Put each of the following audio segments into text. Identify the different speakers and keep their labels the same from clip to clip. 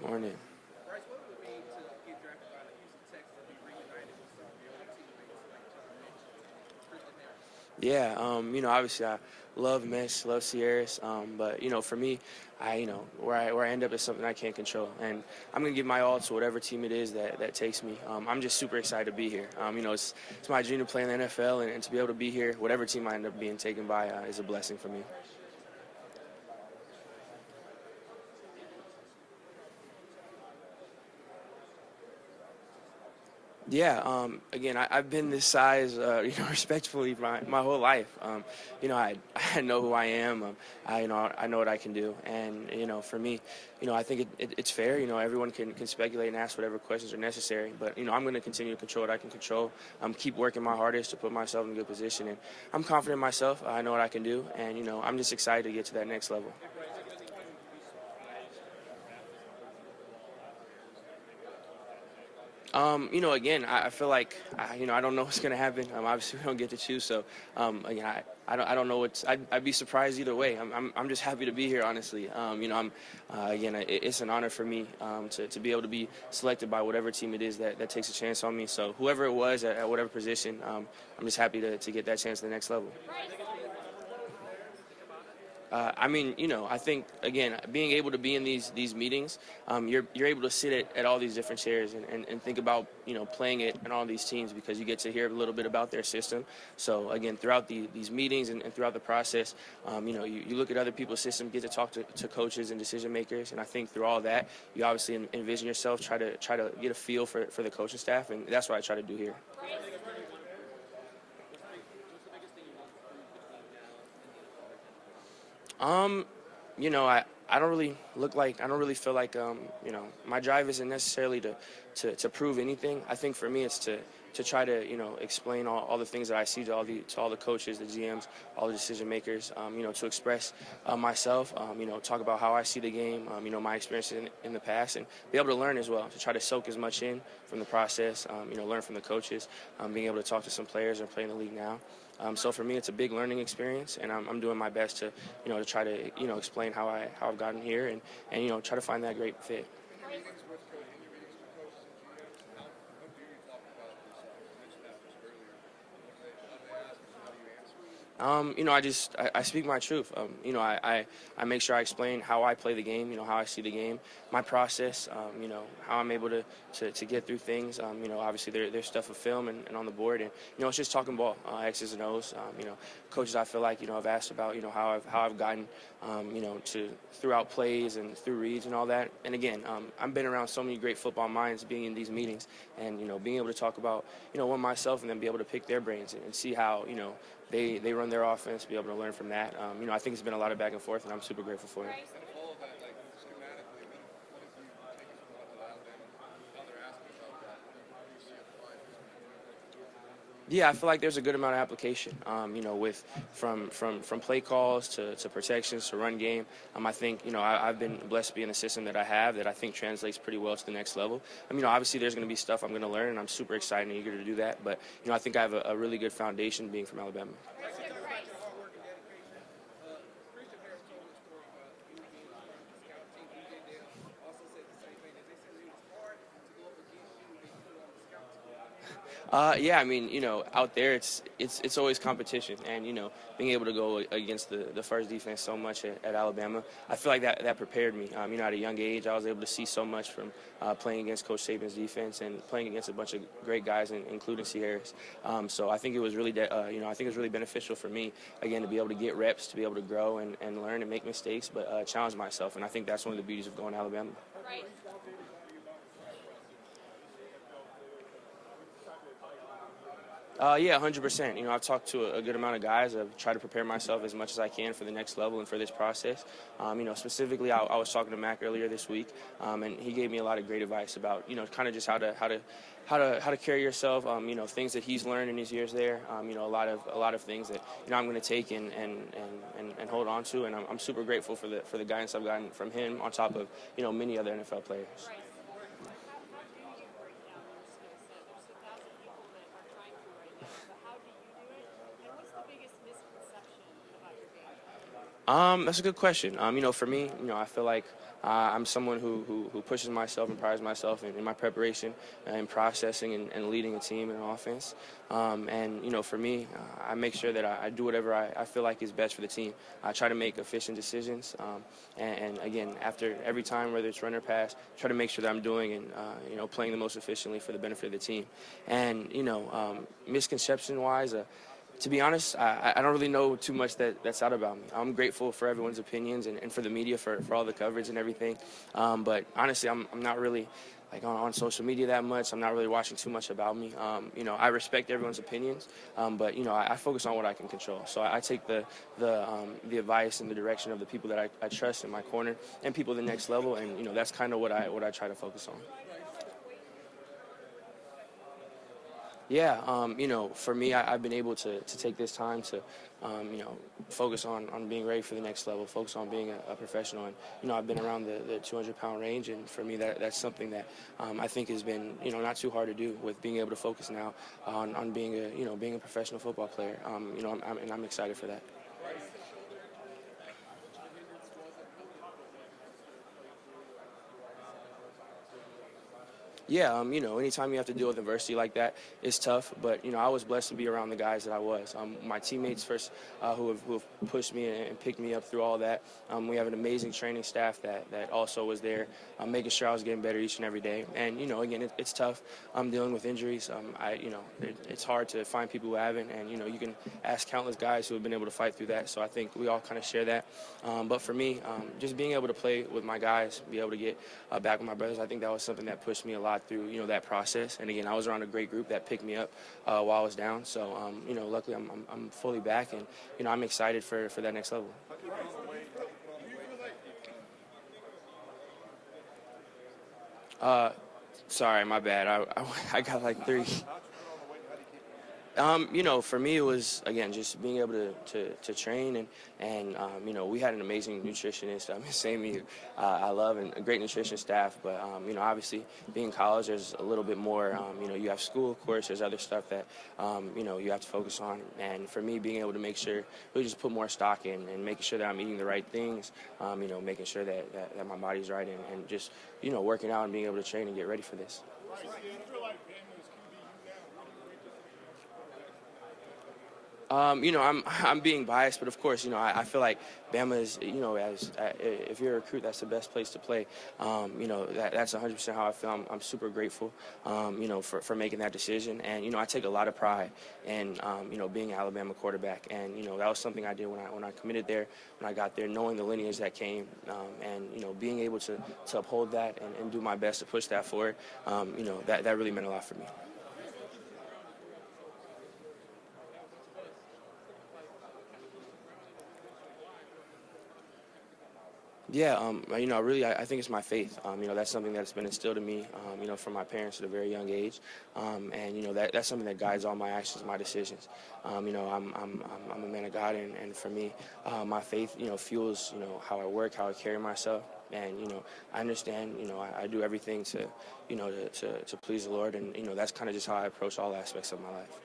Speaker 1: Morning.
Speaker 2: Bryce, what would it mean to get drafted by the Houston Texans and be reunited with some of your old teammates like John Mitch and Christian Harris?
Speaker 1: Obviously I love Mesh, love Sierras, but for me, where I end up is something I can't control, and I'm gonna give my all to whatever team it is that takes me. I'm just super excited to be here. It's my dream to play in the NFL, and to be able to be here, whatever team I end up being taken by, is a blessing for me. Yeah. Again, I've been this size, respectfully my whole life. I know who I am. I know what I can do, and for me, I think it's fair. Everyone can speculate and ask whatever questions are necessary, but I'm going to continue to control what I can control. Keep working my hardest to put myself in a good position, and I'm confident in myself. I know what I can do, and I'm just excited to get to that next level. Again, I feel like I don't know what's going to happen. Obviously, we don't get to choose, so again, I don't know what's. I'd be surprised either way. I'm just happy to be here, honestly. Again, it's an honor for me to be able to be selected by whatever team it is that takes a chance on me. So whoever it was at whatever position, I'm just happy to get that chance to the next level. I think again, being able to be in these meetings, you're able to sit at all these different chairs and think about playing it in all these teams because you get to hear a little bit about their system. So again, throughout these meetings and throughout the process, you look at other people's systems, get to talk to coaches and decision makers, and I think through all that, you obviously envision yourself, try to get a feel for the coaching staff, and that's what I try to do here. Um, I don't really I don't really feel like my drive isn't necessarily to prove anything. I think for me it's to try to explain all the things that I see to all the coaches, the GMs, all the decision makers. To express myself. Talk about how I see the game. My experience in the past, and be able to learn as well. To try to soak as much in from the process. Learn from the coaches. Being able to talk to some players and play in the league now. So for me, it's a big learning experience, and I'm doing my best to try to explain how I've gotten here, and try to find that great fit. I speak my truth. I make sure I explain how I play the game, how I see the game, my process, how I'm able to get through things. Obviously there's stuff of film and on the board, and it's just talking ball, X's and O's. Coaches I feel like have asked about how I've gotten to throughout plays and through reads and all that. And again, I've been around so many great football minds being in these meetings, and being able to talk about one myself and then be able to pick their brains and see how they run their offense, be able to learn from that. I think it's been a lot of back and forth, and I'm super grateful for it. Yeah, I feel like there's a good amount of application. With from play calls to protections to run game. I think I've been blessed to be in a system that I have that I think translates pretty well to the next level. Obviously there's going to be stuff I'm going to learn, and I'm super excited and eager to do that. But I think I have a really good foundation being from Alabama. Yeah, out there it's always competition, and being able to go against the first defense so much at Alabama, I feel like that prepared me. At a young age, I was able to see so much from playing against Coach Saban's defense and playing against a bunch of great guys, including Sierras. So I think it was really, I think it was really beneficial for me again to be able to get reps, to be able to grow and learn and make mistakes, but challenge myself, and I think that's one of the beauties of going to Alabama.
Speaker 3: Right.
Speaker 1: Yeah, 100%. I've talked to a good amount of guys. I've tried to prepare myself as much as I can for the next level and for this process. Specifically, I was talking to Mac earlier this week, and he gave me a lot of great advice about, kind of just how to carry yourself. Things that he's learned in his years there. A lot of things that I'm going to take and hold on to, and I'm super grateful for the guidance I've gotten from him on top of many other NFL players.
Speaker 3: Right. How do you break down your skill set? There's 1,000 people that are trying to right now, but how do you do it? And what's the biggest misconception about your game?
Speaker 1: That's a good question. For me, I feel like I'm someone who pushes myself and prides myself in my preparation and processing and leading a team and an offense. For me, I make sure that I do whatever I feel like is best for the team. I try to make efficient decisions. And again, after every time, whether it's run or pass, try to make sure that I'm doing and, playing the most efficiently for the benefit of the team. And, misconception-wise, to be honest, I don't really know too much that's out about me. I'm grateful for everyone's opinions and for the media for all the coverage and everything. But honestly, I'm not really like on social media that much. I'm not really watching too much about me. I respect everyone's opinions, but I focus on what I can control. So I take the advice and the direction of the people that I trust in my corner and people at the next level, and that's kind of what I try to focus on. Yeah, for me, I've been able to take this time to, focus on being ready for the next level, focus on being a professional. And, I've been around the 200-pound range, and for me, that's something that I think has been, not too hard to do with being able to focus now on being a professional football player. I'm excited for that. Yeah, anytime you have to deal with adversity like that, it's tough. But I was blessed to be around the guys that I was. My teammates first, who have pushed me and picked me up through all that. We have an amazing training staff that also was there, making sure I was getting better each and every day. And again, it's tough. I'm dealing with injuries. It's hard to find people who haven't. And you can ask countless guys who have been able to fight through that. So I think we all kind of share that. But for me, just being able to play with my guys, be able to get back with my brothers, I think that was something that pushed me a lot through that process. And again, I was around a great group that picked me up while I was down. So luckily I'm fully back, and I'm excited for that next level. Sorry, my bad. I got like three. For me, it was, again, just being able to train and we had an amazing nutritionist, Miss Amy, I love, and a great nutrition staff. But, obviously being in college, there's a little bit more, you have school, of course, there's other stuff that, you have to focus on. And for me, being able to make sure, really just put more stock in and making sure that I'm eating the right things, making sure that my body's right and just, working out and being able to train and get ready for this. I'm being biased, but of course, I feel like Bama is, as if you're a recruit, that's the best place to play. That's 100% how I feel. I'm super grateful, for making that decision. And I take a lot of pride in, being an Alabama quarterback. And that was something I did when I committed there, when I got there, knowing the lineage that came, and being able to uphold that and do my best to push that forward. That really meant a lot for me. Yeah, I think it's my faith. That's something that's been instilled in me, from my parents at a very young age, and that's something that guides all my actions, my decisions. I'm a man of God, and for me, my faith, fuels, how I work, how I carry myself, and I understand, I do everything to, to please the Lord, and that's kind of just how I approach all aspects of my life.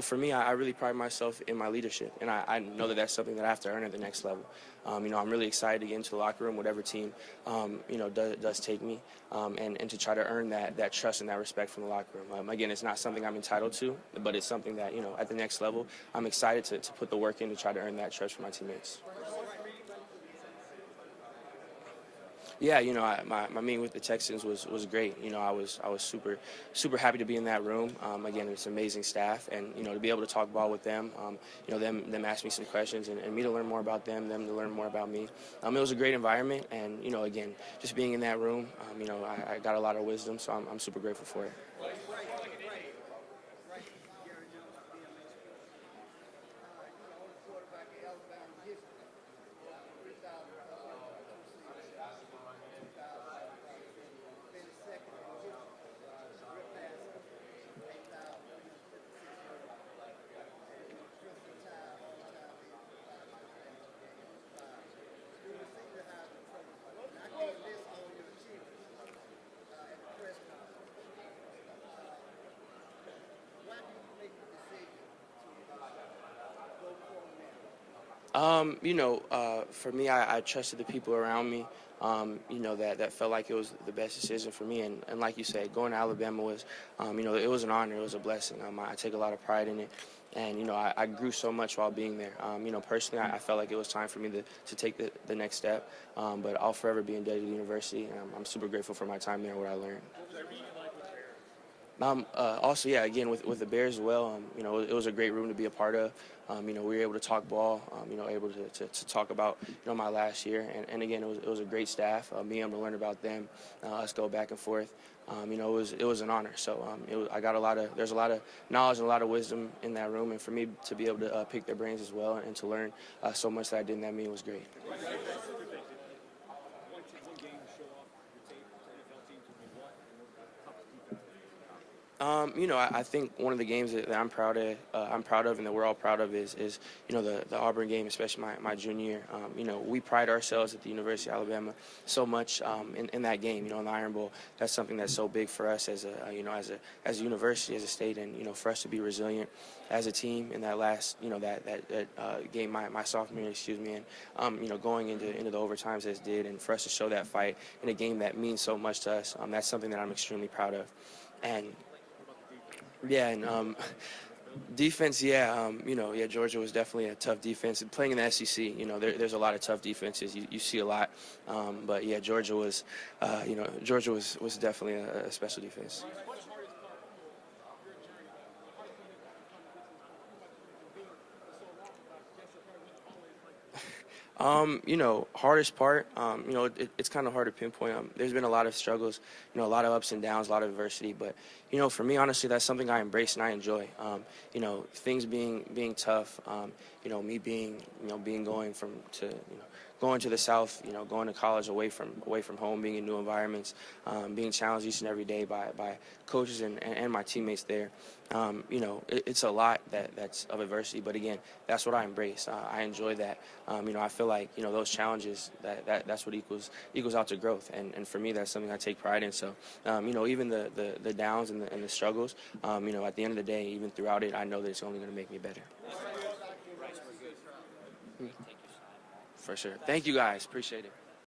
Speaker 1: For me, I really pride myself in my leadership, and I know that that's something that I have to earn at the next level. I'm really excited to get into the locker room, whatever team, does take me, and to try to earn that trust and that respect from the locker room. Again, it's not something I'm entitled to, but it's something that, at the next level, I'm excited to put the work in to try to earn that trust from my teammates. Yeah, my meeting with the Texans was great. I was super happy to be in that room. Again, it's amazing staff, and to be able to talk ball with them, them ask me some questions, and me to learn more about them to learn more about me. It was a great environment, and again, just being in that room, I got a lot of wisdom, so I'm super grateful for it. For me, I trusted the people around me. That felt like it was the best decision for me. And like you said, going to Alabama was, it was an honor. It was a blessing. I take a lot of pride in it. And, I grew so much while being there. Personally, I felt like it was time for me to take the next step. But I'll forever be indebted to the university. And I'm super grateful for my time there and what I learned. Also, yeah, again, with the Bears as well, it was a great room to be a part of. We were able to talk ball, able to talk about, my last year. And again, it was a great staff, being able to learn about them, us go back and forth. It was an honor. So there's a lot of knowledge and a lot of wisdom in that room. And for me to be able to pick their brains as well and to learn so much that I did in that meeting was great. I think one of the games that I'm proud of, and that we're all proud of is the Auburn game, especially my junior year. We pride ourselves at the University of Alabama so much in that game. In the Iron Bowl, that's something that's so big for us as a university, as a state, and for us to be resilient as a team in that last that game my sophomore year, and going into the overtimes as did, and for us to show that fight in a game that means so much to us. That's something that I'm extremely proud of, and. Yeah, and defense, Georgia was definitely a tough defense. And playing in the SEC, there's a lot of tough defenses. You see a lot, but yeah, Georgia was definitely a special defense. Hardest part, it's kind of hard to pinpoint. There's been a lot of struggles, a lot of ups and downs, a lot of adversity. But, for me, honestly, that's something I embrace and I enjoy. Things being tough, me being going to the South, going to college away from home, being in new environments, being challenged each and every day by coaches and my teammates there. It's a lot that's of adversity, but again, that's what I embrace. I enjoy that. I feel like those challenges that's what equals out to growth, and for me that's something I take pride in. So even the downs and the struggles, at the end of the day, even throughout it, I know that it's only going to make me better. For sure. Thank you guys. Appreciate it.